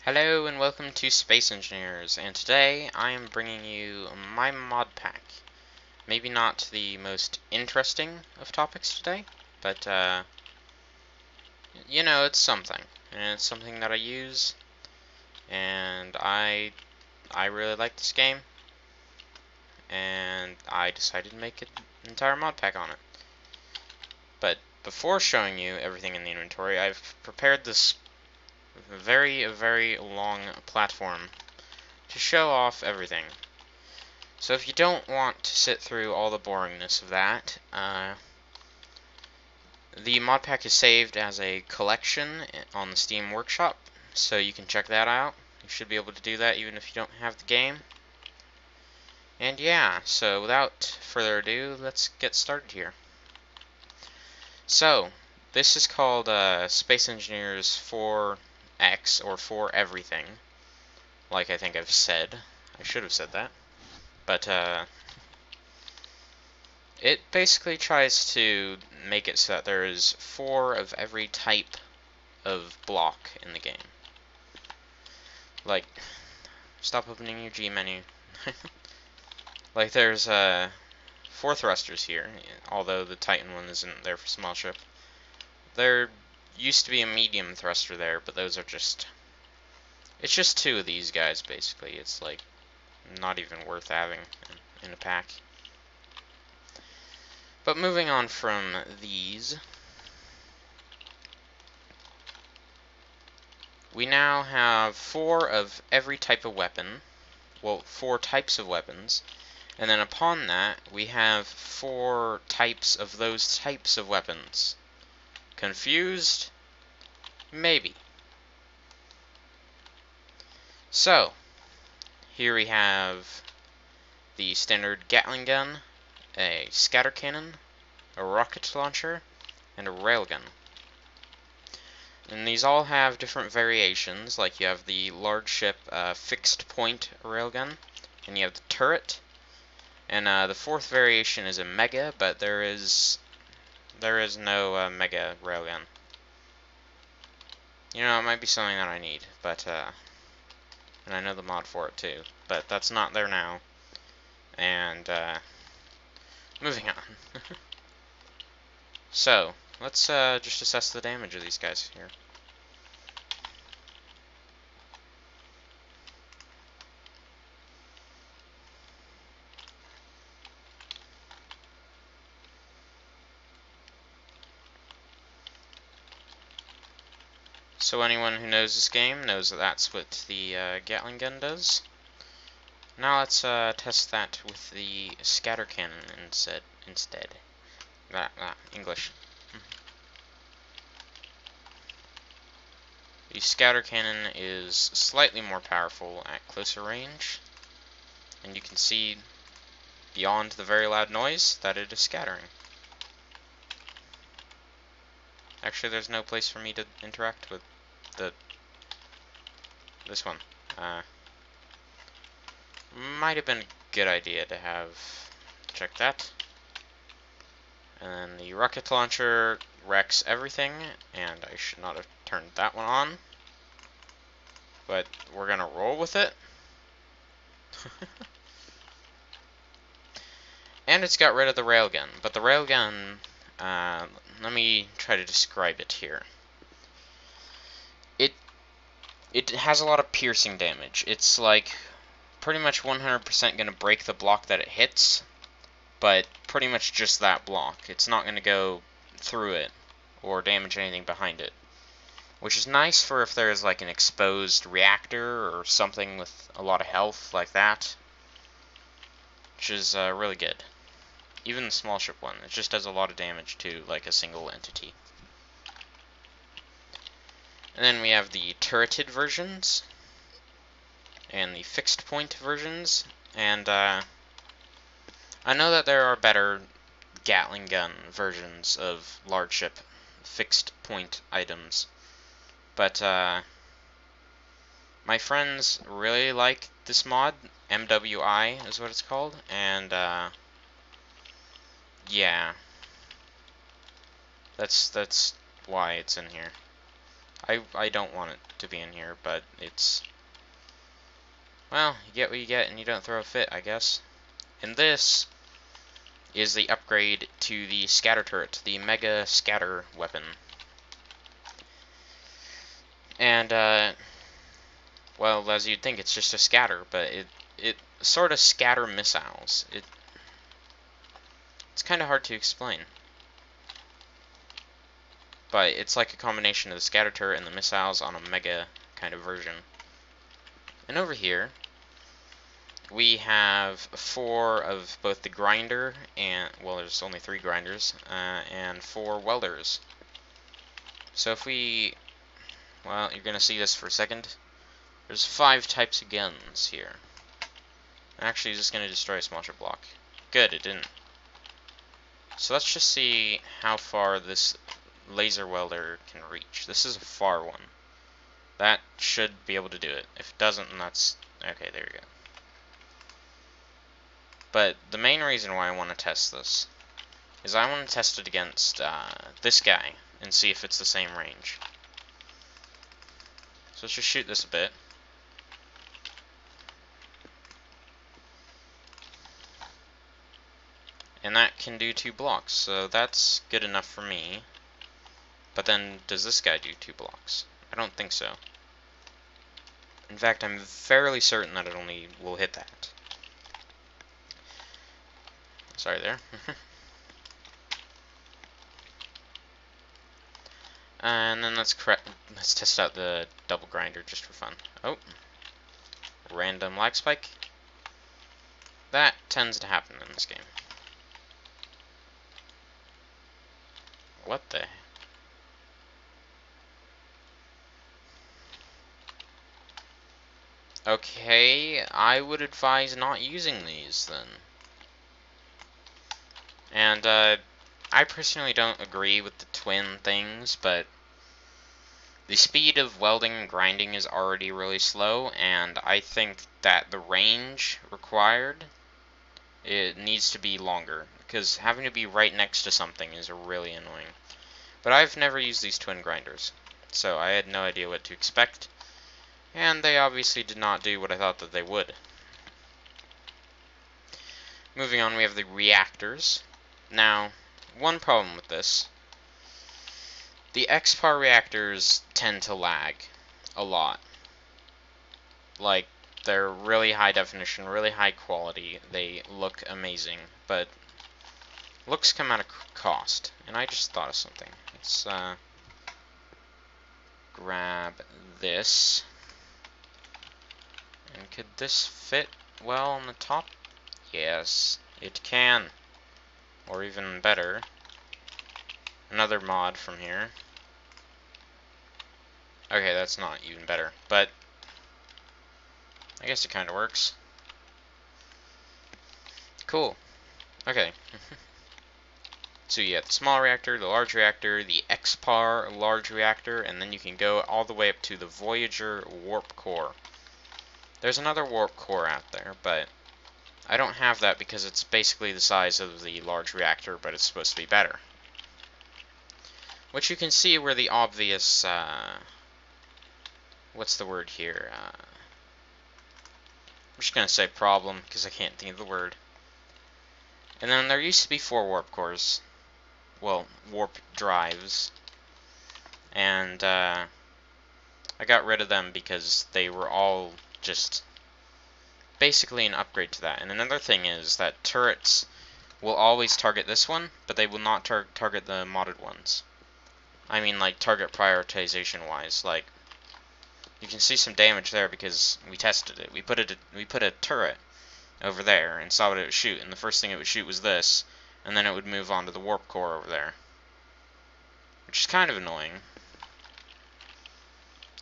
Hello and welcome to Space Engineers, and today I am bringing you my mod pack. Maybe not the most interesting of topics today, but you know, it's something, and it's something that I use, and I really like this game, and I decided to make an entire mod pack on it. But before showing you everything in the inventory, I've prepared this very long platform to show off everything. So if you don't want to sit through all the boringness of that, the mod pack is saved as a collection on the Steam Workshop, so you can check that out. You should be able to do that even if you don't have the game. And yeah, so without further ado, let's get started here. So, this is called Space Engineers 4X, or for everything, like I think I've said. I should have said that. But, it basically tries to make it so that there is 4 of every type of block in the game. Like, stop opening your G menu. Like, there's 4 thrusters here, although the Titan one isn't there for small ship. There used to be a medium thruster there, but those are just... It's just 2 of these guys, basically. It's, like, not even worth having in a pack. But moving on from these, we now have 4 of every type of weapon. Well, 4 types of weapons. And then upon that, we have 4 types of those types of weapons. Confused? Maybe. So, here we have the standard Gatling gun, a scatter cannon, a rocket launcher, and a railgun. And these all have different variations, like you have the large ship fixed point railgun, and you have the turret, and the 4th variation is a mega, but there is no mega railgun. You know, it might be something that I need, but and I know the mod for it too, but that's not there now. And moving on. So, let's just assess the damage of these guys here. So anyone who knows this game knows that that's what the Gatling gun does. Now let's test that with the scatter cannon instead. English. The scatter cannon is slightly more powerful at closer range, and you can see beyond the very loud noise that it is scattering. Actually, there's no place for me to interact with this one. Might have been a good idea to have checked that. And then the rocket launcher wrecks everything, and I should not have turned that one on. But we're gonna roll with it. And it's got rid of the railgun, but the railgun, let me try to describe it here. It has a lot of piercing damage. It's like pretty much 100% gonna break the block that it hits, but pretty much just that block. It's not gonna go through it or damage anything behind it, which is nice for if there's like an exposed reactor or something with a lot of health like that, which is really good. Even the small ship one, it just does a lot of damage to like a single entity. And then we have the turreted versions and the fixed point versions, and I know that there are better Gatling gun versions of large ship fixed point items, but my friends really like this mod. MWI is what it's called, and yeah, that's why it's in here. I don't want it to be in here, but it's... Well, you get what you get and you don't throw a fit, I guess. And this is the upgrade to the scatter turret, the Mega Scatter weapon. And, well, as you'd think, it's just a scatter, but it sort of scatter missiles. It's kind of hard to explain. But it's like a combination of the scatter turret and the missiles on a mega kind of version. And over here, we have 4 of both the grinder and, well, there's only 3 grinders, and 4 welders. So if we, well, you're going to see this for a second. There's 5 types of guns here. Actually, it's just going to destroy a small ship block. Good, it didn't. So let's just see how far this laser welder can reach. This is a far one. That should be able to do it. If it doesn't, then that's... Okay, there we go. But the main reason why I want to test this is I want to test it against this guy and see if it's the same range. So let's just shoot this a bit. And that can do 2 blocks, so that's good enough for me. But then, does this guy do 2 blocks? I don't think so. In fact, I'm fairly certain that it only will hit that. Sorry there. And then let's test out the double grinder just for fun. Oh. Random lag spike. That tends to happen in this game. What the? Okay, I would advise not using these then. And I personally don't agree with the twin things, but the speed of welding and grinding is already really slow, and I think that the range required, it needs to be longer, because having to be right next to something is really annoying. But I've never used these twin grinders, so I had no idea what to expect, and they obviously did not do what I thought that they would. Moving on, we have the reactors. Now, one problem with this, the XPAR reactors tend to lag a lot. Like, they're really high definition, really high quality, they look amazing, but looks come at a cost. And I just thought of something. Let's grab this. And could this fit well on the top? Yes, it can. Or even better, another mod from here. Okay, that's not even better, but I guess it kind of works. Cool. Okay. So you have the small reactor, the large reactor, the XPAR large reactor, and then you can go all the way up to the Voyager warp core. There's another warp core out there, but I don't have that because it's basically the size of the large reactor, but it's supposed to be better. Which you can see where the obvious, what's the word here? I'm just going to say problem, because I can't think of the word. And then there used to be 4 warp cores. Well, warp drives. And, I got rid of them because they were all just basically an upgrade to that. And another thing is that turrets will always target this one, but they will not target the modded ones. I mean, like, target prioritization wise. Like, you can see some damage there because we tested it. We put a turret over there and saw what it would shoot, and the first thing it would shoot was this, and then it would move on to the warp core over there, which is kind of annoying.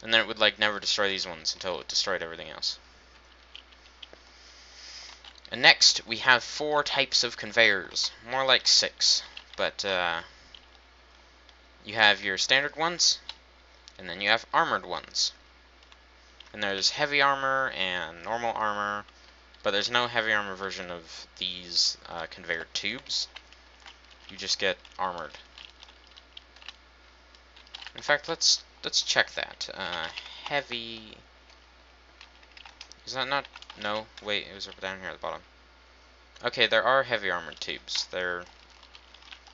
And then it would, like, never destroy these ones until it destroyed everything else. And next, we have 4 types of conveyors. More like 6. But, you have your standard ones, and then you have armored ones. And there's heavy armor and normal armor, but there's no heavy armor version of these conveyor tubes. You just get armored. In fact, let's let's check that. Heavy. Is that not? No, wait, it was over down here at the bottom. Okay, there are heavy armored tubes. They're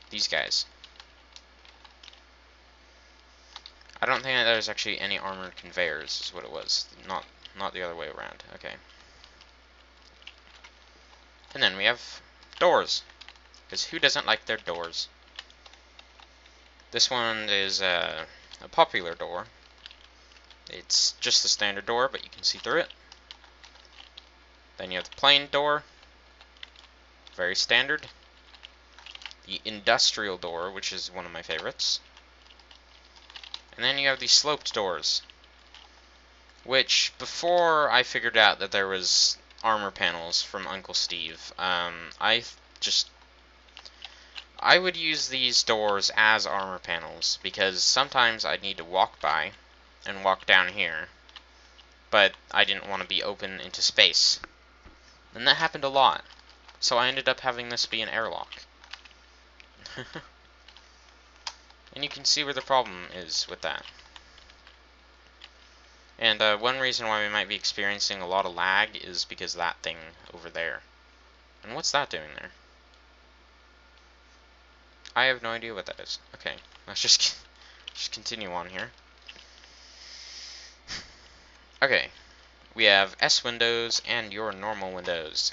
these guys. I don't think that there's actually any armored conveyors, is what it was. Not the other way around. Okay. And then we have doors. Because who doesn't like their doors? This one is a popular door. It's just the standard door, but you can see through it. Then you have the plain door. Very standard. The industrial door, which is one of my favorites. And then you have the sloped doors. Which, before I figured out that there was armor panels from Uncle Steve, I would use these doors as armor panels, because sometimes I'd need to walk by and walk down here, but I didn't want to be open into space. And that happened a lot, so I ended up having this be an airlock. And you can see where the problem is with that. And one reason why we might be experiencing a lot of lag is because of that thing over there. And what's that doing there? I have no idea what that is. Okay, let's just continue on here. Okay, we have S windows and your normal windows,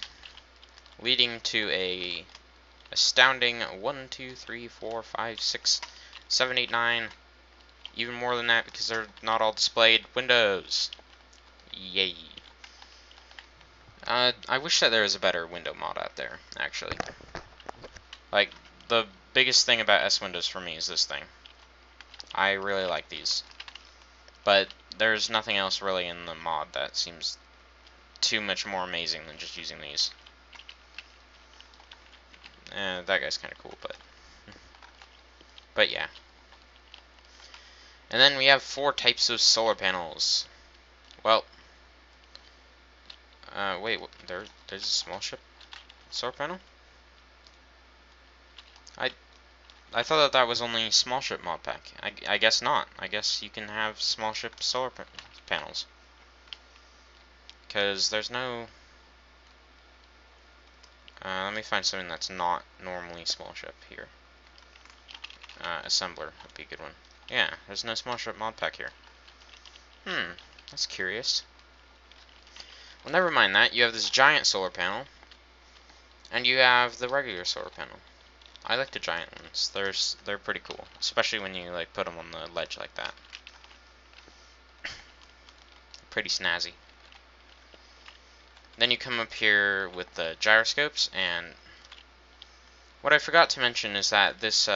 leading to a astounding 1, 2, 3, 4, 5, 6, 7, 8, 9, even more than that because they're not all displayed windows. Yay. I wish that there was a better window mod out there, actually. Like, the biggest thing about S windows for me is this thing. I really like these. But there's nothing else really in the mod that seems too much more amazing than just using these. That guy's kind of cool, but yeah. And then we have 4 types of solar panels. Well, wait, there's a small ship solar panel? I thought that was only small ship mod pack. I guess not. I guess you can have small ship solar panels. Because there's no... let me find something that's not normally small ship here. Assembler would be a good one. Yeah, there's no small ship mod pack here. That's curious. Well, never mind that. You have this giant solar panel, and you have the regular solar panel. I like the giant ones. They're pretty cool, especially when you like put them on the ledge like that. Pretty snazzy. Then you come up here with the gyroscopes, and what I forgot to mention is that this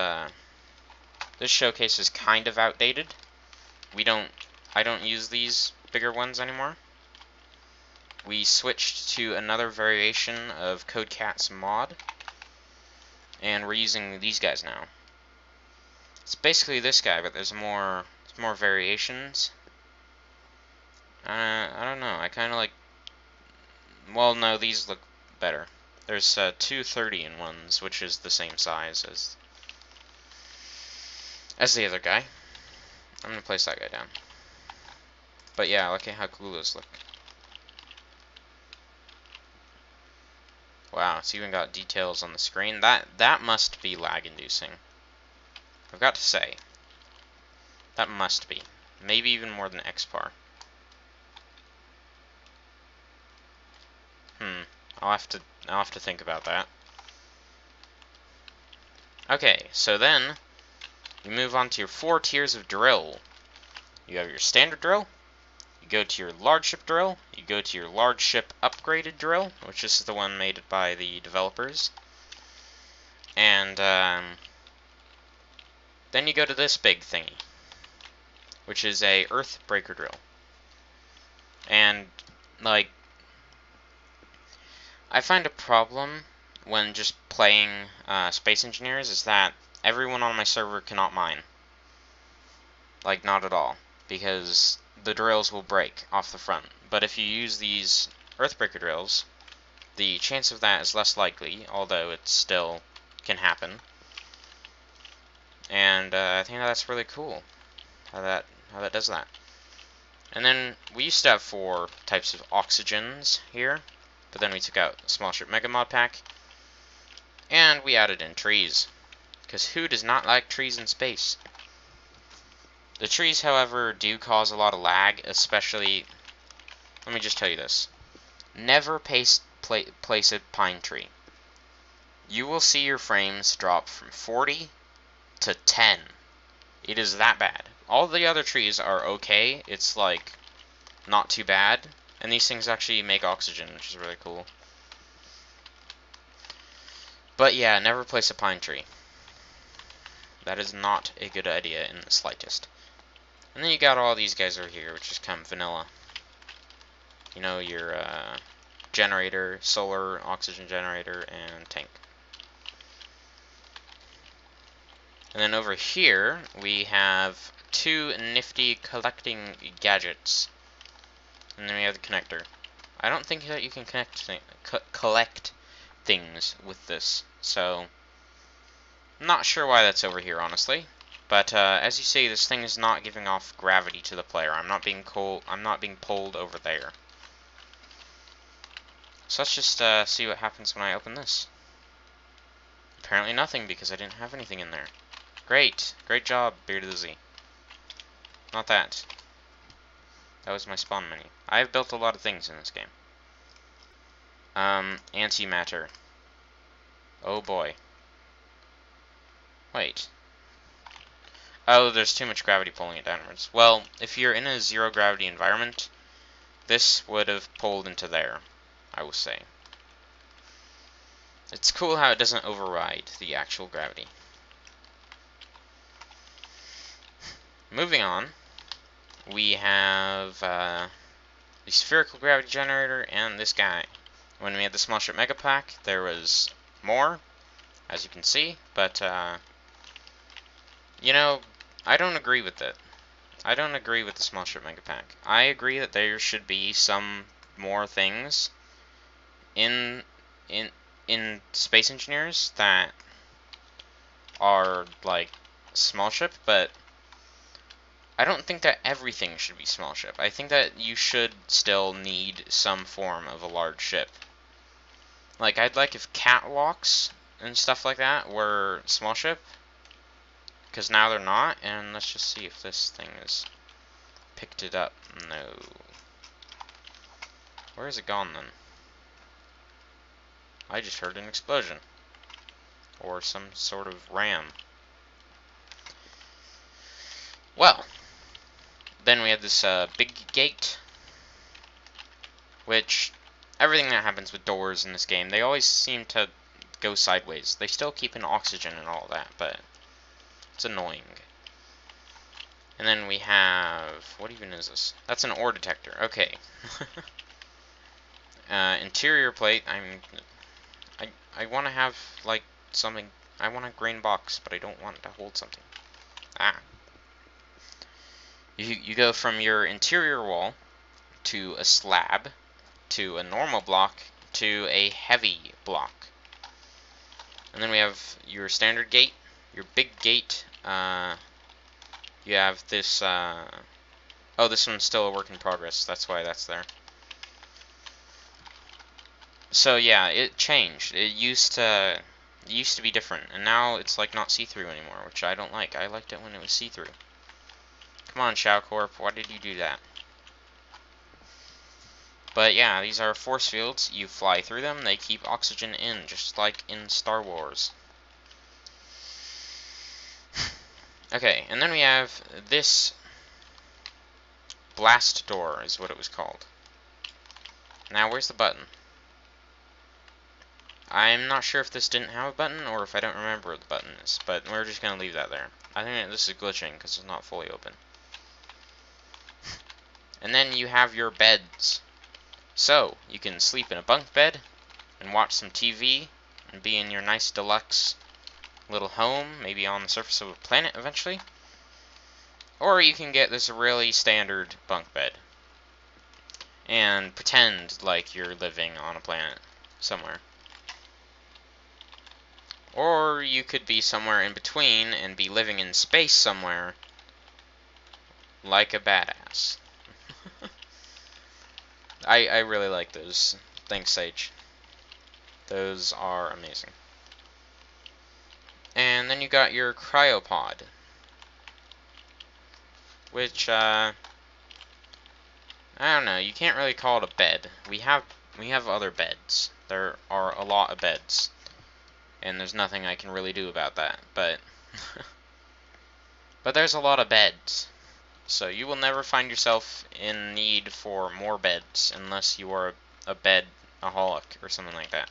showcase is kind of outdated. I don't use these bigger ones anymore. We switched to another variation of CodeCat's mod, and we're using these guys now. It's basically this guy, but there's more variations. I don't know. I kind of like. Well, no, these look better. There's 2 30-in ones, which is the same size as the other guy. I'm gonna place that guy down. But yeah, look at how cool those look. Wow, it's even got details on the screen. That must be lag-inducing. I've got to say. That must be. Maybe even more than XPAR. I'll have to think about that. Okay, so then you move on to your 4 tiers of drill. You have your standard drill, you go to your large ship drill, you go to your large ship upgraded drill, which is the one made by the developers, and then you go to this big thingy, which is a earth breaker drill. And like, I find a problem when just playing Space Engineers is that everyone on my server cannot mine. Like, not at all. Because the drills will break off the front. But if you use these Earthbreaker drills, the chance of that is less likely, although it still can happen. And I think that's really cool. How how that does that. And then we used to have 4 types of oxygens here, but then we took out Small Ship Mega Mod Pack, and we added in trees, because who does not like trees in space? The trees, however, do cause a lot of lag, especially, let me just tell you this, never place a pine tree. You will see your frames drop from 40 to 10. It is that bad. All the other trees are okay, it's like, not too bad, and these things actually make oxygen, which is really cool. But yeah, never place a pine tree. That is not a good idea in the slightest. And then you got all these guys over here, which is kind of vanilla. You know, your generator, solar, oxygen generator, and tank. And then over here, we have 2 nifty collecting gadgets. And then we have the connector. I don't think that you can collect things with this, so I'm not sure why that's over here, honestly. But as you see, this thing is not giving off gravity to the player. I'm not being pulled over there. So let's just see what happens when I open this. Apparently nothing, because I didn't have anything in there. Great job, Beard of the Z. Not that. That was my spawn menu. I've built a lot of things in this game. Antimatter. Oh boy. Wait. Oh, there's too much gravity pulling it downwards. Well, if you're in a 0 gravity environment, this would have pulled into there, I will say. It's cool how it doesn't override the actual gravity. Moving on, we have the spherical gravity generator and this guy. When we had the Small Ship Mega Pack, there was more, as you can see, but you know, I don't agree with it. I don't agree with the Small Ship Mega Pack. I agree that there should be some more things in Space Engineers that are like small ship, but I don't think that everything should be small ship. I think that you should still need some form of a large ship. Like, I'd like if catwalks and stuff like that were small ship, because now they're not, and let's just see if this thing has picked it up. No. Where is it gone, then? I just heard an explosion. Or some sort of ram. Well, then we have this big gate, which, everything that happens with doors in this game, they always seem to go sideways. They still keep in oxygen and all that, but it's annoying. And then we have, what even is this? That's an ore detector. Okay. Interior plate. I want to have like something. I want a green box, but I don't want it to hold something. Ah. You go from your interior wall to a slab to a normal block to a heavy block. And then we have your standard gate, your big gate. You have this. Oh, this one's still a work in progress. That's why that's there. So yeah, it changed. It used to be different, and now it's like not see-through anymore, which I don't like. I liked it when it was see-through. Come on, Shao Corp, why did you do that? But yeah, these are force fields. You fly through them, they keep oxygen in, just like in Star Wars. Okay, and then we have this blast door, is what it was called. Now, where's the button? I'm not sure if this didn't have a button, or if I don't remember what the button is, but we're just going to leave that there. I think this is glitching, because it's not fully open. And then you have your beds. So, you can sleep in a bunk bed, and watch some TV, and be in your nice deluxe little home, maybe on the surface of a planet eventually. Or you can get this really standard bunk bed, and pretend like you're living on a planet somewhere. Or you could be somewhere in between and be living in space somewhere like a badass. I really like those. Thanks, Sage. Those are amazing. And then you got your cryopod, which I don't know. You can't really call it a bed. We have other beds. There are a lot of beds, and there's nothing I can really do about that. But but there's a lot of beds, so you will never find yourself in need for more beds unless you are a bedaholic or something like that.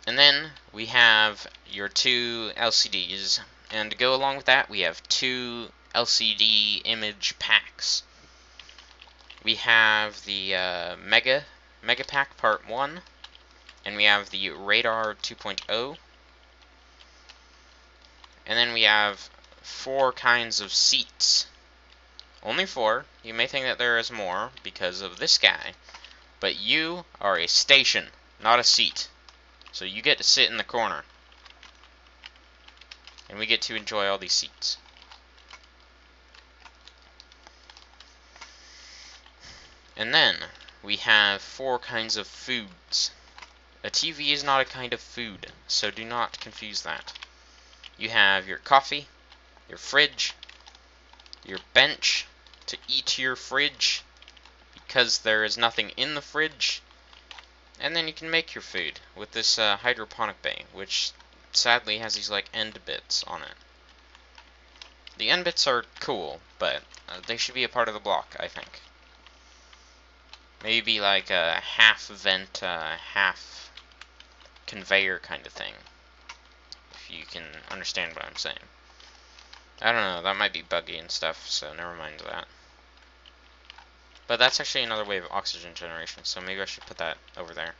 And then we have your two LCDs, and to go along with that, we have two LCD image packs. We have the Mega Pack Part 1, and we have the Radar 2.0, and then we have 4 kinds of seats. Only 4. You may think that there is more because of this guy, but you are a station, not a seat. So you get to sit in the corner, and we get to enjoy all these seats. And then we have 4 kinds of foods. A TV is not a kind of food, so do not confuse that. You have your coffee, your fridge, your bench to eat your fridge because there is nothing in the fridge, and then you can make your food with this hydroponic bay, which sadly has these like end bits on it. The end bits are cool, but they should be a part of the block, I think. Maybe like a half vent, half conveyor kind of thing, if you can understand what I'm saying. I don't know, that might be buggy and stuff, so never mind that. But that's actually another way of oxygen generation, so maybe I should put that over there.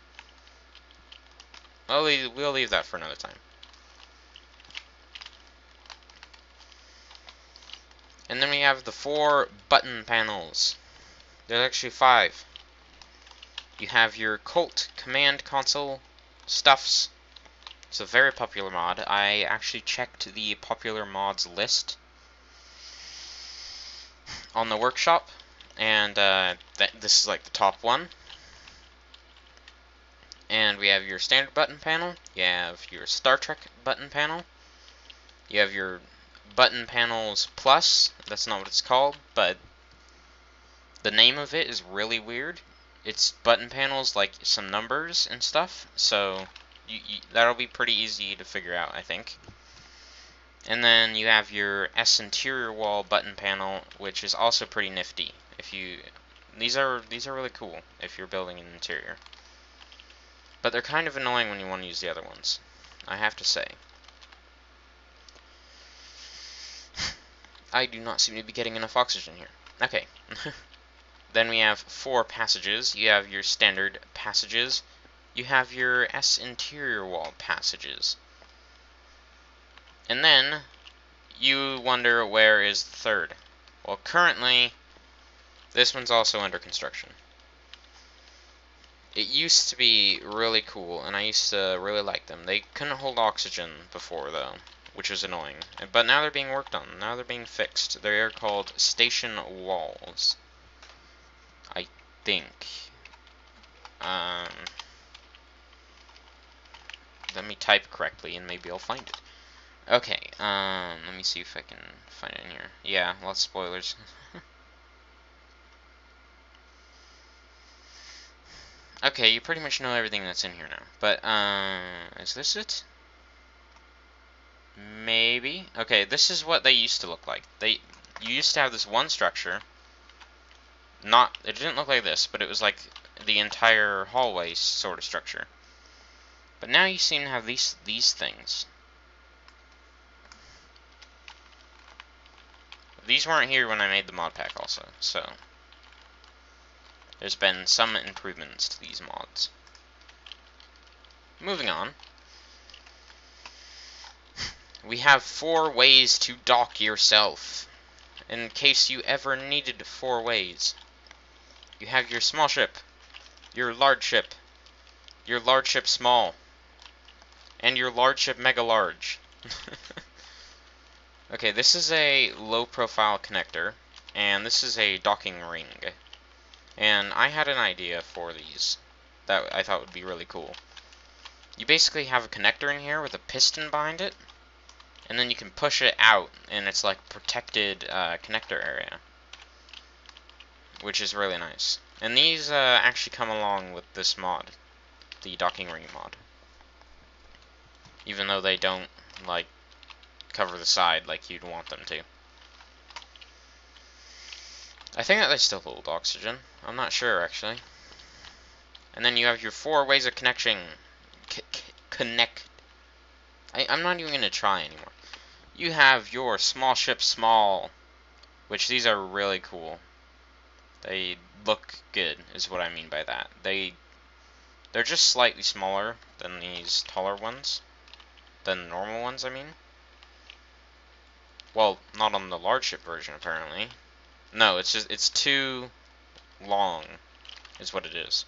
We'll leave that for another time. And then we have the 4 button panels. There's actually 5. You have your Colt command console stuffs. It's a very popular mod. I actually checked the popular mods list on the workshop, and this is like the top one. And we have your standard button panel, you have your Star Trek button panel, you have your button panels plus. That's not what it's called, but the name of it is really weird. It's button panels like some numbers and stuff, so that'll be pretty easy to figure out, I think. And then you have your S interior wall button panel, which is also pretty nifty. These are really cool if you're building an interior. But they're kind of annoying when you want to use the other ones, I have to say. I do not seem to be getting enough oxygen here. Okay. Then we have 4 passages. You have your standard passages. You have your S interior wall passages. And then you wonder, where is the 3rd? Well, currently this one's also under construction. It used to be really cool, and I used to really like them. They couldn't hold oxygen before, though, which was annoying. But now they're being worked on. Now they're being fixed. They are called station walls, I think. Let me type correctly, and maybe I'll find it. Okay, let me see if I can find it in here. Yeah, lots of spoilers. Okay, you pretty much know everything that's in here now. But, is this it? Maybe. Okay, this is what they used to look like. You used to have this one structure. It didn't look like this, but it was like the entire hallway sort of structure. But now you seem to have these things. These weren't here when I made the mod pack also, so there's been some improvements to these mods. Moving on. We have 4 ways to dock yourself, in case you ever needed 4 ways. You have your small ship, your large ship small, and your large ship mega large. Okay, this is a low-profile connector, and this is a docking ring. And I had an idea for these that I thought would be really cool. You basically have a connector in here with a piston behind it, and then you can push it out, and it's like protected connector area, which is really nice. And these actually come along with this mod, the docking ring mod, even though they don't like cover the side like you'd want them to. I think that they still hold oxygen. I'm not sure actually. And then you have your 4 ways of connection. Connect. I'm not even gonna try anymore. You have your small ship small, which these are really cool. They look good, is what I mean by that. They're just slightly smaller than these taller ones, than the normal ones, I mean. Well, not on the large ship version, apparently. No, it's too long, is what it is.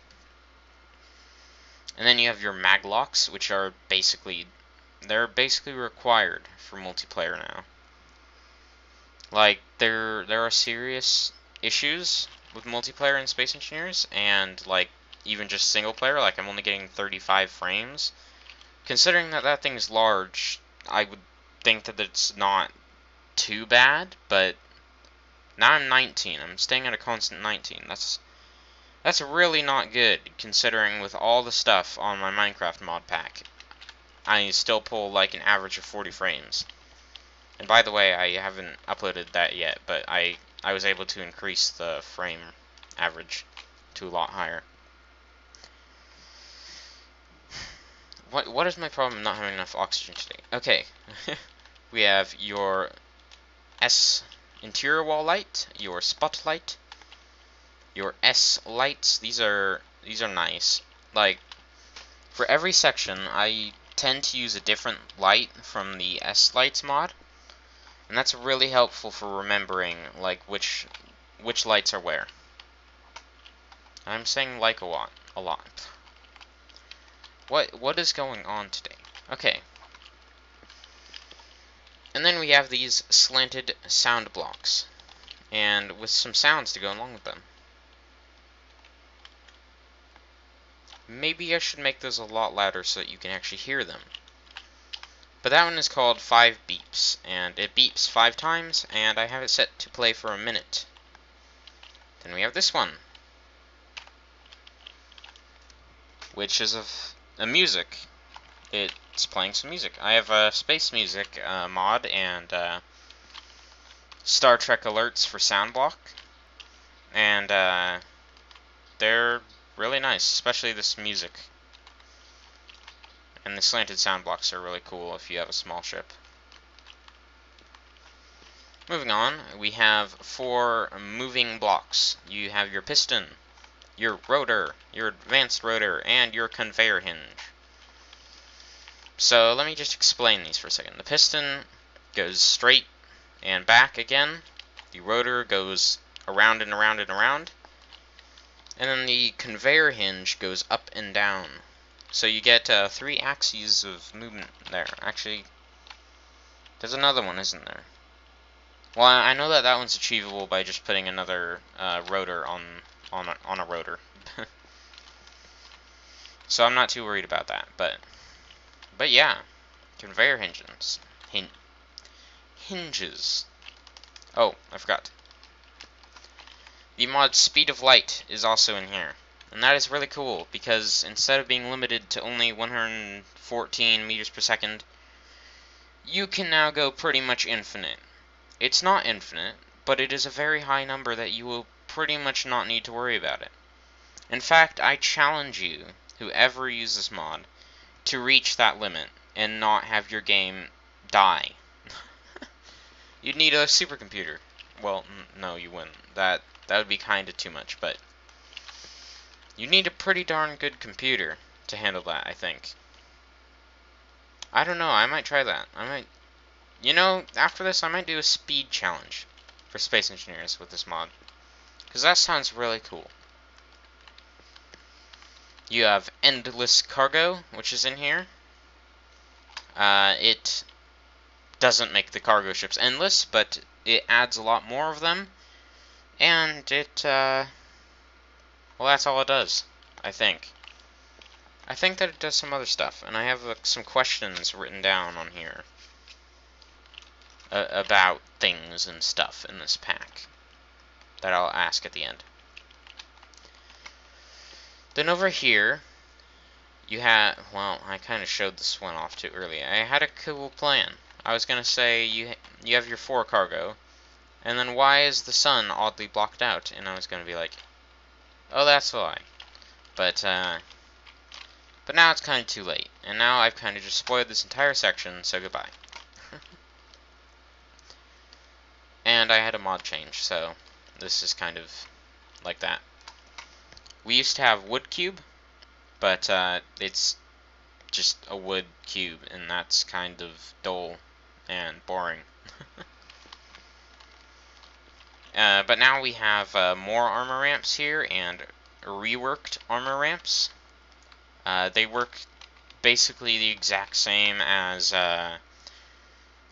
And then you have your maglocks, which are they're basically required for multiplayer now. Like, there are serious issues with multiplayer in Space Engineers, and like even just single player, like I'm only getting 35 frames. Considering that that thing's large, I would think that it's not too bad, but now I'm 19. I'm staying at a constant 19. That's really not good, considering with all the stuff on my Minecraft mod pack, I still pull like an average of 40 frames. And by the way, I haven't uploaded that yet, but I was able to increase the frame average to a lot higher. What is my problem not having enough oxygen today? Okay. We have your S interior wall light, your spotlight, your S lights. These are nice. Like, for every section, I tend to use a different light from the S lights mod, and that's really helpful for remembering like which lights are where. I'm saying like a lot. What is going on today? Okay. And then we have these slanted sound blocks, and with some sounds to go along with them. Maybe I should make those a lot louder so that you can actually hear them. But that one is called 5 beeps, and it beeps 5 times, and I have it set to play for a minute. Then we have this one, which is a music. It's playing some music. I have a space music mod and Star Trek alerts for sound block, and they're really nice, especially this music. And the slanted sound blocks are really cool if you have a small ship. Moving on, we have 4 moving blocks. You have your piston, your rotor, your advanced rotor, and your conveyor hinge. So let me just explain these for a second. The piston goes straight and back again. The rotor goes around and around and around. And then the conveyor hinge goes up and down. So you get 3 axes of movement there. Actually, there's another one, isn't there? Well, I know that that one's achievable by just putting another rotor on a rotor. So I'm not too worried about that, but yeah, conveyor hinges. Hinges. Oh, I forgot. The mod Speed of Light is also in here. And that is really cool, because instead of being limited to only 114 meters per second, you can now go pretty much infinite. It's not infinite, but it is a very high number that you will pretty much not need to worry about it. In fact, I challenge you, whoever uses this mod, to reach that limit and not have your game die. You'd need a supercomputer. Well, no, you wouldn't. That would be kind of too much, but you need a pretty darn good computer to handle that, I think. I don't know, I might try that. You know, after this, I might do a speed challenge for Space Engineers with this mod, because that sounds really cool. You have Endless Cargo, which is in here. It doesn't make the cargo ships endless, but it adds a lot more of them, and well, that's all it does, I think. I think that it does some other stuff, and I have some questions written down on here about things and stuff in this pack that I'll ask at the end. Then over here, you had, well, I kind of showed this one off too earlier. I had a cool plan. I was going to say you have your 4 cargo, and then why is the sun oddly blocked out? And I was going to be like, oh, that's why. But now it's kind of too late, and now I've kind of just spoiled this entire section, so goodbye. And I had a mod change, so this is kind of like that. We used to have wood cube, but it's just a wood cube, and that's kind of dull and boring. But now we have more armor ramps here, and reworked armor ramps. They work basically the exact same as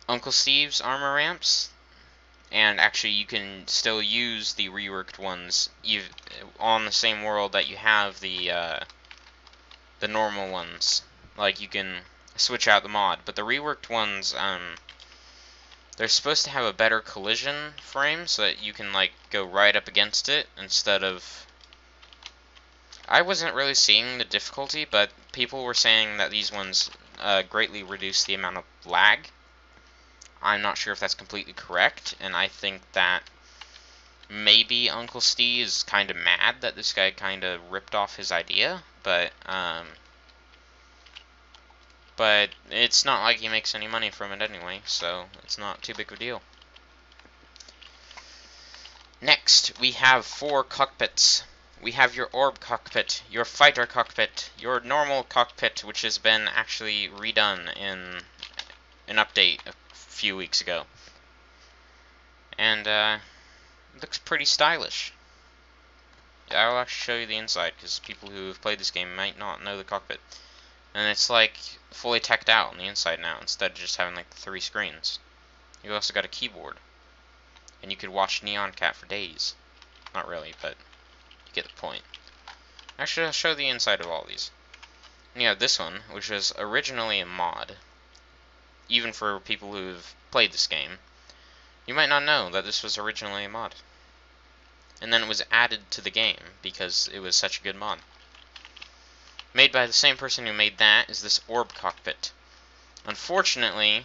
Uncle Steve's armor ramps, and actually you can still use the reworked ones on the same world that you have the normal ones. Like, you can switch out the mod, but the reworked ones, they're supposed to have a better collision frame so that you can, like, go right up against it instead of... I wasn't really seeing the difficulty, but people were saying that these ones greatly reduce the amount of lag. I'm not sure if that's completely correct, and I think that maybe Uncle Steve is kind of mad that this guy kind of ripped off his idea, but it's not like he makes any money from it anyway, so it's not too big of a deal. Next, we have 4 cockpits. We have your orb cockpit, your fighter cockpit, your normal cockpit, which has been actually redone in an update a few weeks ago. And it looks pretty stylish. I'll actually show you the inside, because people who have played this game might not know the cockpit. And it's like fully teched out on the inside now, instead of just having like 3 screens. You also got a keyboard. And you could watch Neon Cat for days. Not really, but you get the point. Actually, I'll show the inside of all these. And you have this one, which was originally a mod. Even for people who've played this game, you might not know that this was originally a mod. And then it was added to the game because it was such a good mod. Made by the same person who made that is this orb cockpit. Unfortunately,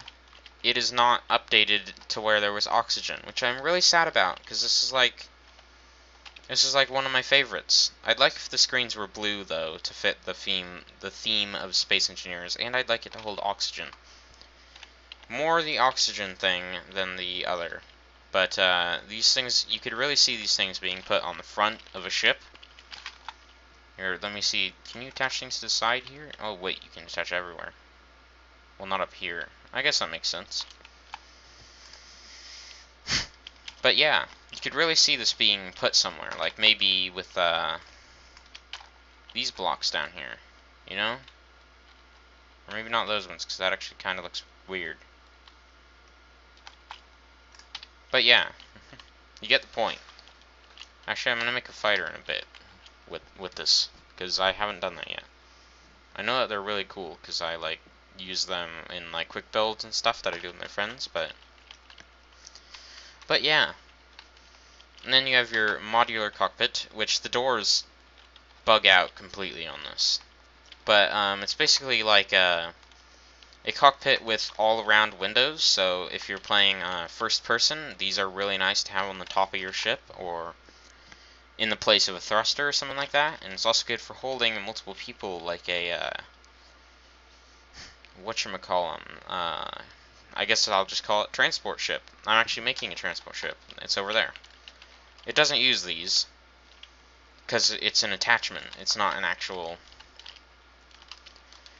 it is not updated to where there was oxygen, which I'm really sad about, because this is like one of my favorites. I'd like if the screens were blue though, to fit the theme of Space Engineers, and I'd like it to hold oxygen. More the oxygen thing than the other. But these things, you could really see these things being put on the front of a ship. Here, let me see. Can you attach things to the side here? Oh wait, you can attach everywhere. Well, not up here. I guess that makes sense. But yeah, you could really see this being put somewhere. Like maybe with these blocks down here. You know? Or maybe not those ones, because that actually kind of looks weird. But yeah, you get the point. Actually, I'm going to make a fighter in a bit with this, because I haven't done that yet. I know that they're really cool, because I like use them in like quick builds and stuff that I do with my friends, but yeah. And then you have your modular cockpit, which the doors bug out completely on this. But it's basically like a cockpit with all-around windows, so if you're playing first person, these are really nice to have on the top of your ship, or in the place of a thruster or something like that. And it's also good for holding multiple people, like a whatchamacallem, I guess I'll just call it transport ship. I'm actually making a transport ship. It's over there. It doesn't use these, because it's an attachment. It's not an actual...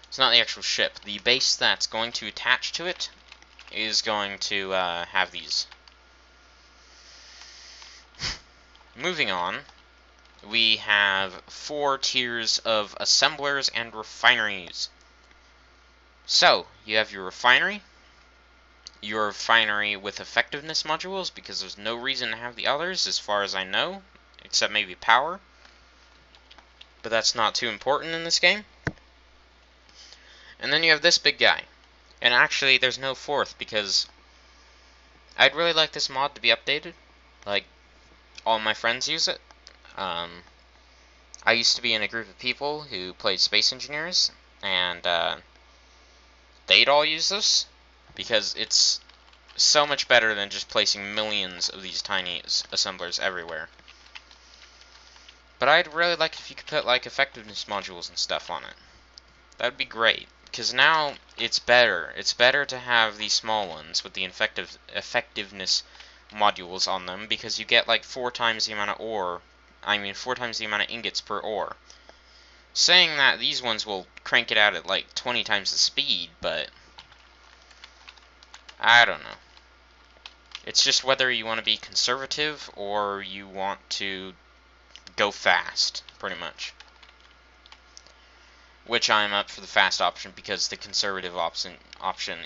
It's not the actual ship. The base that's going to attach to it is going to have these. Moving on, we have 4 tiers of assemblers and refineries. So, you have your refinery, your refinery with effectiveness modules, because there's no reason to have the others, as far as I know, except maybe power. But that's not too important in this game. And then you have this big guy. And actually, there's no fourth, because I'd really like this mod to be updated. Like, all my friends use it. I used to be in a group of people who played Space Engineers, and they'd all use this, because it's so much better than just placing millions of these tiny assemblers everywhere. But I'd really like if you could put, like, effectiveness modules and stuff on it. That'd be great, because now it's better. It's better to have these small ones with the effectiveness modules on them, because you get like 4 times the amount of ore. 4 times the amount of ingots per ore. Saying that these ones will crank it out at like 20 times the speed, but I don't know. It's just whether you want to be conservative or you want to go fast, pretty much. Which I'm up for the fast option, because the conservative option,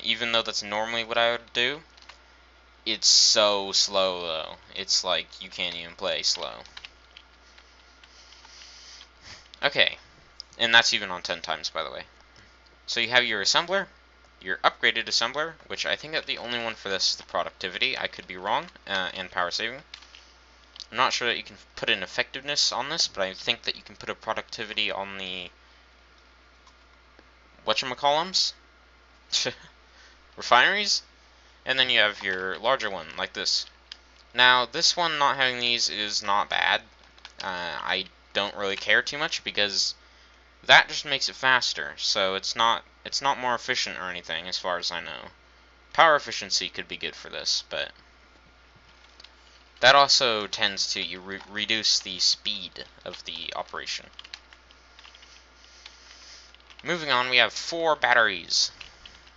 even though that's normally what I would do, it's so slow though. It's like you can't even play slow. Okay, and that's even on 10 times, by the way. So you have your assembler, your upgraded assembler, which I think that the only one for this is the productivity. I could be wrong, and power saving. I'm not sure that you can put an effectiveness on this, but I think that you can put a productivity on the whatchamacallums? Refineries? And then you have your larger one, like this. Now, this one, not having these is not bad. I don't really care too much, because that just makes it faster, so it's not more efficient or anything, as far as I know. Power efficiency could be good for this, but that also tends to reduce the speed of the operation. Moving on, we have 4 batteries,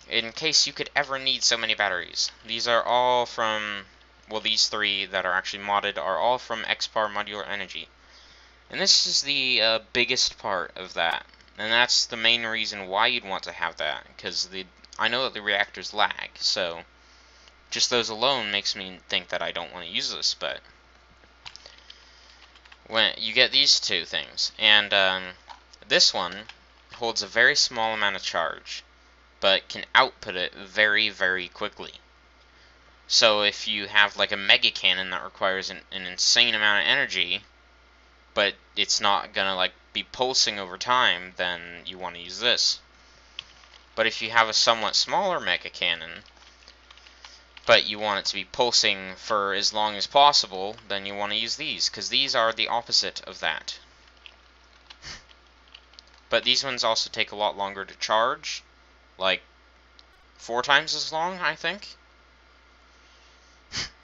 in case you could ever need so many batteries. These are all from, well, these 3 that are actually modded are all from XPAR Modular Energy. And this is the biggest part of that, and that's the main reason why you'd want to have that, because I know that the reactors lag, so just those alone makes me think that I don't want to use this. But when you get these 2 things, and this one holds a very small amount of charge, but can output it very, very quickly. So if you have like a mega cannon that requires an insane amount of energy, but it's not gonna like be pulsing over time, then you want to use this. But if you have a somewhat smaller mega cannon, but you want it to be pulsing for as long as possible, then you want to use these, because these are the opposite of that. But these ones also take a lot longer to charge, like 4 times as long, I think.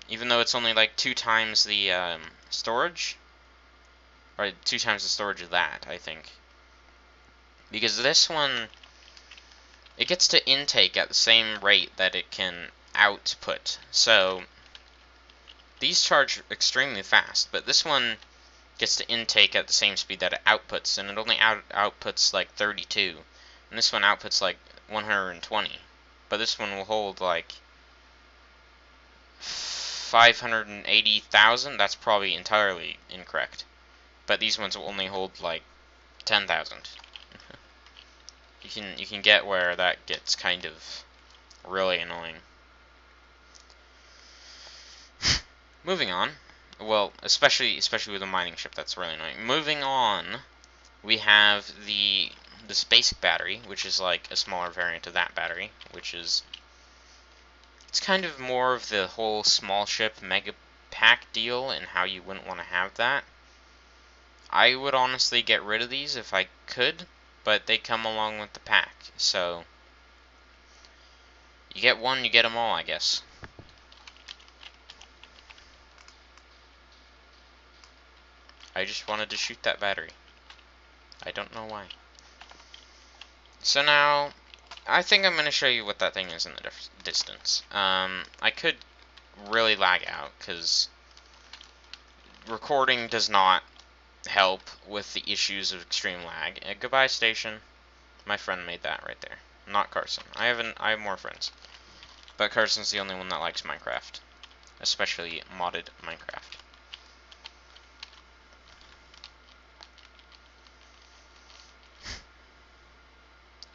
Even though it's only like 2 times the storage. Or 2 times the storage of that, I think. Because this one, it gets to intake at the same rate that it can output. So, these charge extremely fast, but this one gets to intake at the same speed that it outputs, and it only outputs like 32. And this one outputs like 120. But this one will hold like 580,000. That's probably entirely incorrect. But these ones will only hold like 10,000. You can get where that gets kind of really annoying. Moving on, well, especially with a mining ship, that's really annoying. Moving on, we have this basic battery, which is like a smaller variant of that battery, which is, it's kind of more of the whole small ship mega pack deal, and how you wouldn't want to have that. I would honestly get rid of these if I could, but they come along with the pack, so you get one, you get them all, I guess. I just wanted to shoot that battery. I don't know why. So now, I think I'm going to show you what that thing is in the distance. I could really lag out, because recording does not help with the issues of extreme lag. Goodbye, station. My friend made that right there. Not Carson. I have more friends. But Carson's the only one that likes Minecraft. Especially modded Minecraft.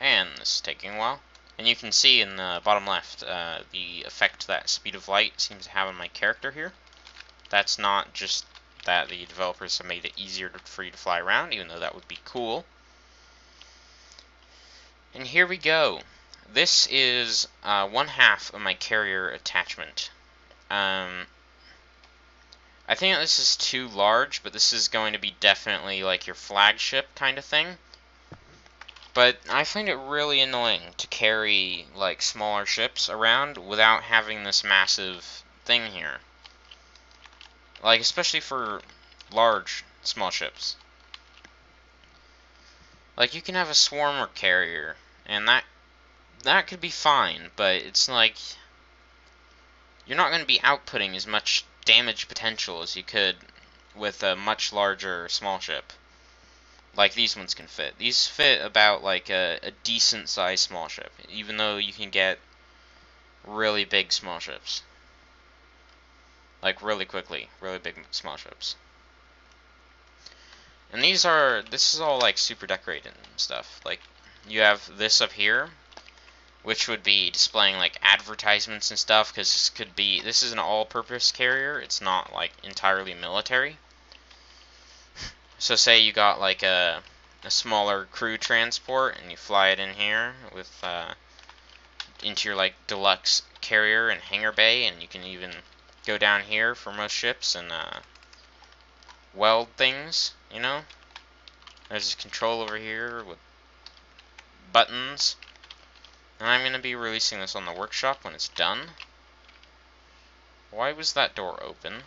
And this is taking a while. And you can see in the bottom left the effect that speed of light seems to have on my character here. That's not just that the developers have made it easier for you to fly around, even though that would be cool. And here we go. This is 1/2 of my carrier attachment. I think that this is too large, but this is going to be definitely like your flagship kind of thing. But I find it really annoying to carry like smaller ships around without having this massive thing here. Like, especially for large, small ships. Like, you can have a swarmer carrier, and that could be fine, but it's like you're not going to be outputting as much damage potential as you could with a much larger small ship. Like these ones can fit. These fit about like a decent sized small ship, even though you can get really big small ships. Like really quickly, really big small ships. And this is all like super decorated and stuff. Like you have this up here, which would be displaying like advertisements and stuff, because this is an all-purpose carrier. It's not like entirely military. So say you got like a smaller crew transport and you fly it in here with into your like deluxe carrier and hangar bay, and you can even go down here for most ships and weld things, you know. There's a control over here with buttons, and I'm going to be releasing this on the workshop when it's done. Why was that door open?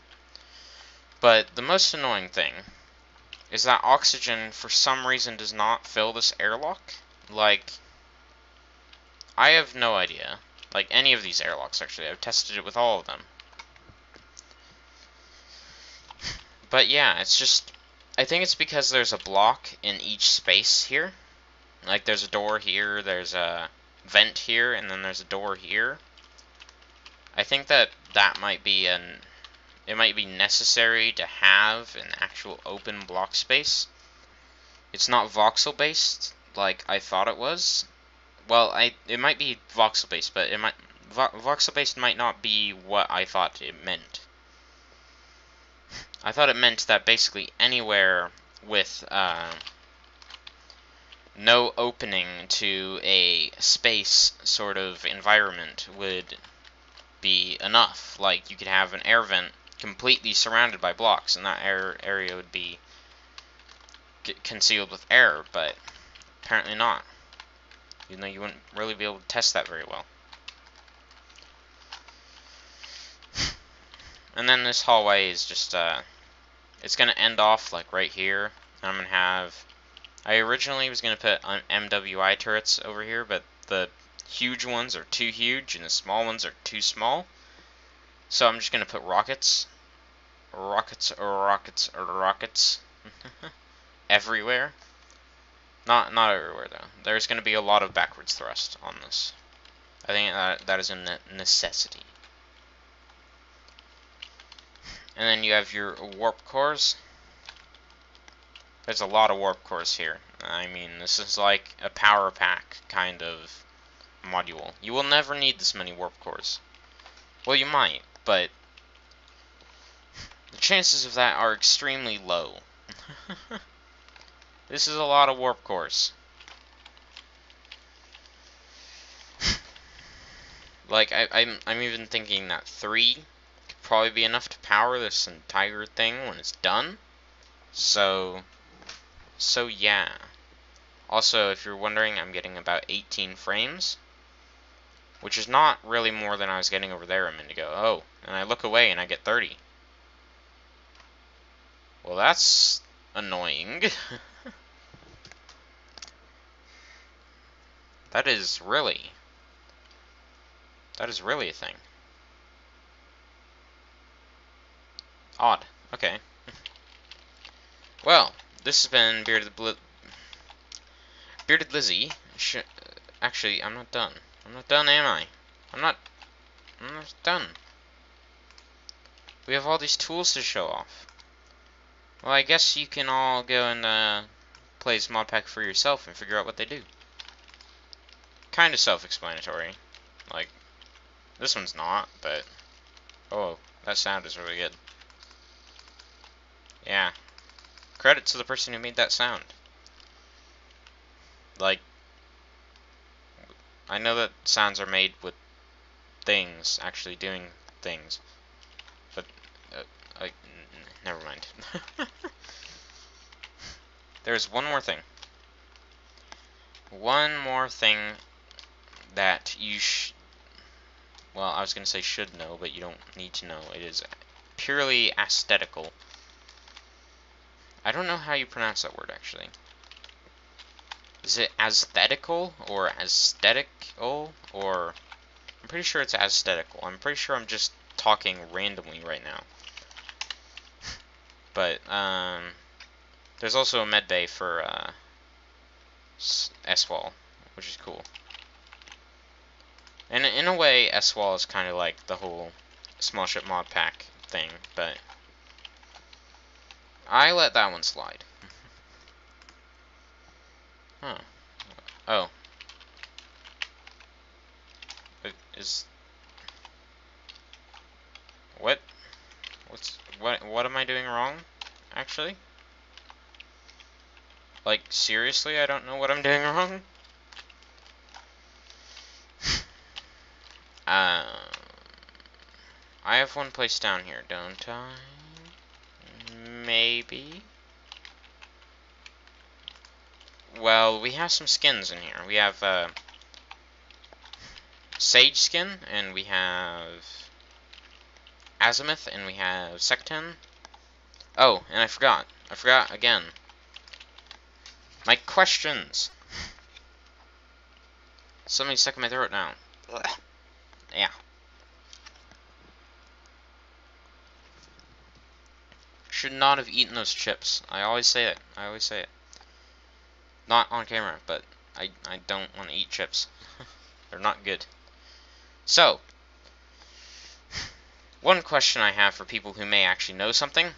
But the most annoying thing is that oxygen, for some reason, does not fill this airlock. Like, I have no idea. Like, any of these airlocks, actually. I've tested it with all of them. But yeah, it's just, I think it's because there's a block in each space here. Like, there's a door here, there's a vent here, and then there's a door here. I think that might be it might be necessary to have an actual open block space. It's not voxel based like I thought it was. Well, it might be voxel based, but voxel based might not be what I thought it meant. I thought it meant that basically anywhere with no opening to a space sort of environment would be enough. Like, you could have an air vent completely surrounded by blocks, and that area would be concealed with air, but apparently not. Even though you wouldn't really be able to test that very well. And then this hallway is just, it's going to end off like right here. I'm going to have, I originally was going to put MWI turrets over here, but the huge ones are too huge and the small ones are too small. So I'm just going to put rockets everywhere. Not everywhere though. There's going to be a lot of backwards thrust on this. I think that is a necessity. And then you have your warp cores. There's a lot of warp cores here. I mean, this is like a power pack kind of module. You will never need this many warp cores. Well, you might, but the chances of that are extremely low. This is a lot of warp cores. Like, I'm even thinking that 3 could probably be enough to power this entire thing when it's done. So yeah. Also, if you're wondering, I'm getting about 18 frames, which is not really more than I was getting over there a minute ago. Oh, and I look away and I get 30. Well, that's annoying. That is really a thing. Odd. Okay. Well, this has been Bearded Lizzie. Actually, I'm not done. I'm not done, am I? I'm not... It's done. We have all these tools to show off. Well, I guess you can all go and play this mod pack for yourself and figure out what they do. Kind of self-explanatory. Like, this one's not, but... Oh, that sound is really good. Yeah. Credit to the person who made that sound. Like, I know that sounds are made with things actually doing things, but never mind. There's one more thing. One more thing that you well, I was gonna say should know, but you don't need to know. It is purely aesthetical. I don't know how you pronounce that word, actually. Is it aesthetical or aesthetical, or... I'm pretty sure it's aesthetical. I'm pretty sure I'm just talking randomly right now. But, there's also a med bay for, S-Wall, which is cool. And in a way, S-Wall is kind of like the whole small ship mod pack thing, but I let that one slide. Huh. Oh. Is... What am I doing wrong, actually? Like, seriously, I don't know what I'm doing wrong? I have one place down here, don't I? Maybe? Well, we have some skins in here. We have, Sage skin, and we have Azimuth, and we have Secten. Oh, and I forgot again. My questions! Something's stuck in my throat now. Ugh. Yeah. Should not have eaten those chips. I always say it. Not on camera, but I don't want to eat chips. They're not good. So, one question I have for people who may actually know something,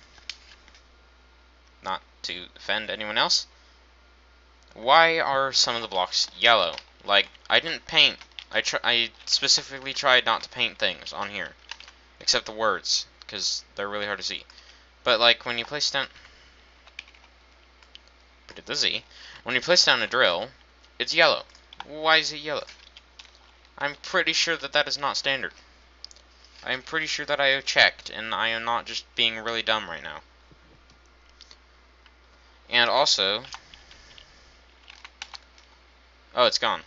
not to offend anyone else. Why are some of the blocks yellow? Like, I didn't paint. I specifically tried not to paint things on here, except the words, because they're really hard to see. But like when you place down, when you place down a drill, it's yellow. Why is it yellow? I'm pretty sure that that is not standard. I'm pretty sure that I have checked, and I am not just being really dumb right now. And also, oh, it's gone.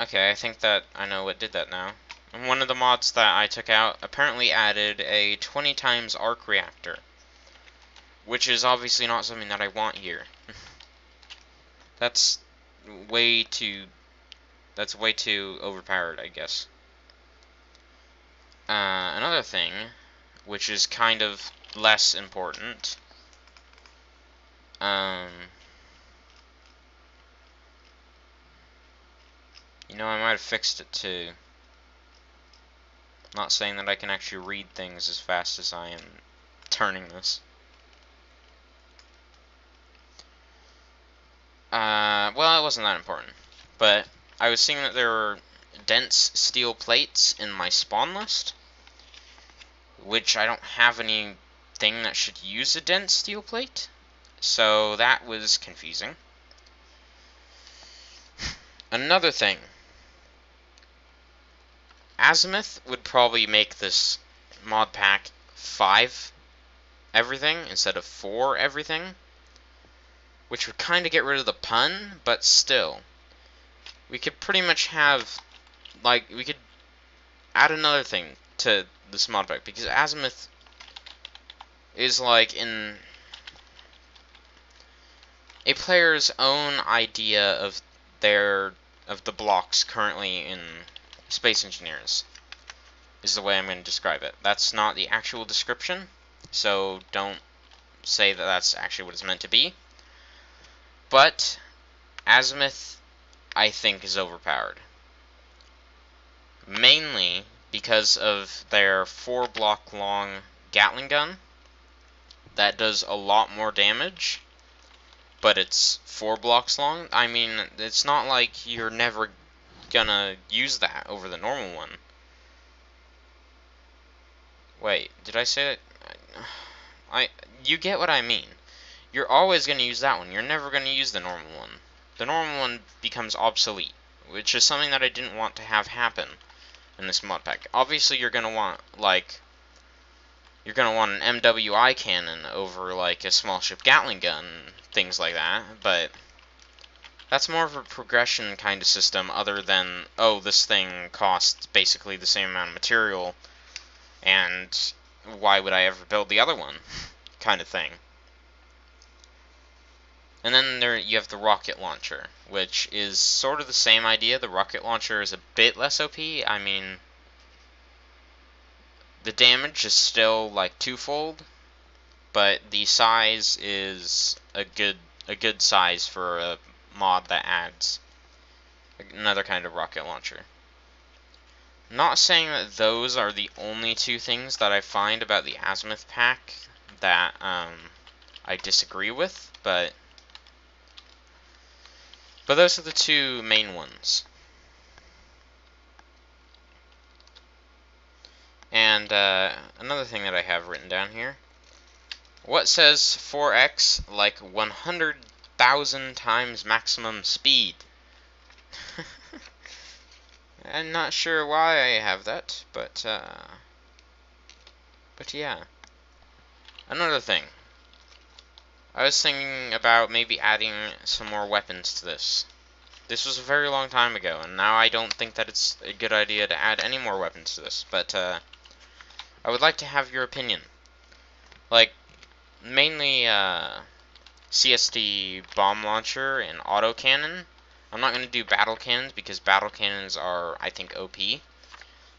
Okay, I think that I know what did that now. And one of the mods that I took out apparently added a 20 times arc reactor, which is obviously not something that I want here. That's way too overpowered, I guess. Another thing, which is kind of less important, you know, I might have fixed it too. Not saying that I can actually read things as fast as I am turning this. Well, it wasn't that important. But I was seeing that there were dense steel plates in my spawn list, which I don't have anything that should use a dense steel plate. So that was confusing. Another thing. Azimuth would probably make this mod pack 5 everything instead of 4 everything, which would kind of get rid of the pun, but still. We could pretty much have, like, we could add another thing to this mod pack, because Azimuth is like in a player's own idea of the blocks currently in Space Engineers, is the way I'm going to describe it. That's not the actual description, so don't say that that's actually what it's meant to be. But Azimuth, I think, is overpowered. mainly because of their 4-block long Gatling gun that does a lot more damage, but it's 4 blocks long. I mean, it's not like you're never gonna use that over the normal one. Wait, did I say that? You get what I mean. You're always gonna use that one. You're never gonna use the normal one. The normal one becomes obsolete, which is something that I didn't want to have happen in this mod pack. Obviously, you're gonna want an MWI cannon over like a small ship Gatling gun, things like that. But that's more of a progression kind of system, other than, oh, this thing costs basically the same amount of material, and why would I ever build the other one, kind of thing. And then you have the rocket launcher, which is sort of the same idea. The rocket launcher is a bit less OP. I mean, the damage is still like twofold, but the size is a good size for a mod that adds another kind of rocket launcher. Not saying that those are the only two things that I find about the Azimuth pack that I disagree with, but those are the two main ones. And another thing that I have written down here. What says 4x like 100,000 times maximum speed? I'm not sure why I have that, but yeah. Another thing. I was thinking about maybe adding some more weapons to this. This was a very long time ago, and now I don't think that it's a good idea to add any more weapons to this, but I would like to have your opinion. Like, mainly CSD bomb launcher and autocannon. I'm not going to do battle cannons because battle cannons are, I think, OP.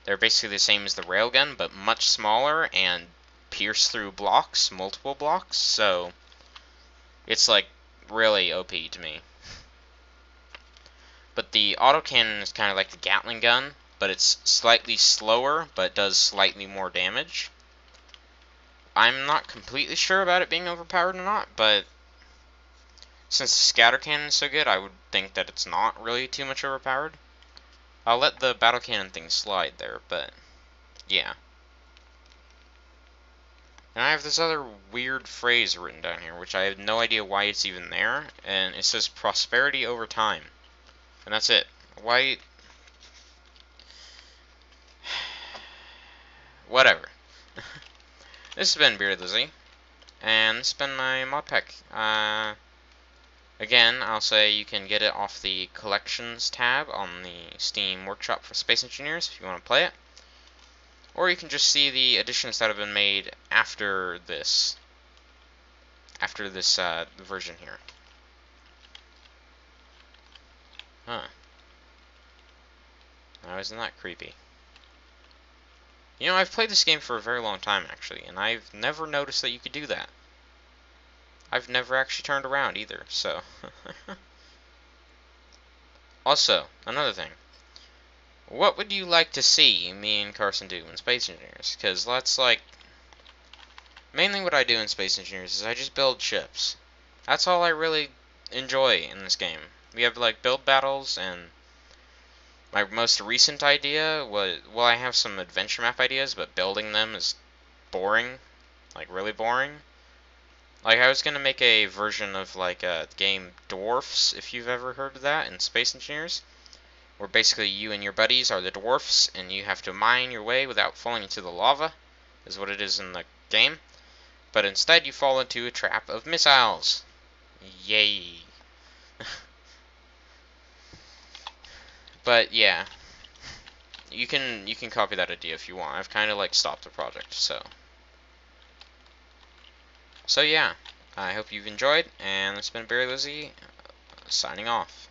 They're basically the same as the railgun, but much smaller and pierce through blocks, multiple blocks, so it's like really OP to me. But the autocannon is kind of like the Gatling gun, but it's slightly slower, but does slightly more damage. I'm not completely sure about it being overpowered or not, but since the scatter cannon is so good, I would think that it's not really too much overpowered. I'll let the battle cannon thing slide there, but yeah. And I have this other weird phrase written down here, which I have no idea why it's even there, and it says prosperity over time. And that's it. Why? Whatever. This has been Bearded Lizzie, and this has been my mod pack. Again, I'll say you can get it off the Collections tab on the Steam Workshop for Space Engineers if you want to play it. Or you can just see the additions that have been made after this version here. Huh. Now, isn't that creepy? You know, I've played this game for a very long time, actually, and I've never noticed that you could do that. I've never actually turned around either, so. Also, another thing. What would you like to see me and Carson do in Space Engineers? Because that's like... mainly what I do in Space Engineers is I just build ships. That's all I really enjoy in this game. We have like build battles, and my most recent idea was... well, I have some adventure map ideas, but building them is boring. Like, really boring. Like, I was gonna make a version of like a game Dwarfs, if you've ever heard of that, in Space Engineers, where basically you and your buddies are the dwarfs, and you have to mine your way without falling into the lava, is what it is in the game. But instead, you fall into a trap of missiles. Yay. But yeah, you can copy that idea if you want. I've kind of like stopped the project, so yeah. I hope you've enjoyed, and it's been Barry Lizzie, signing off.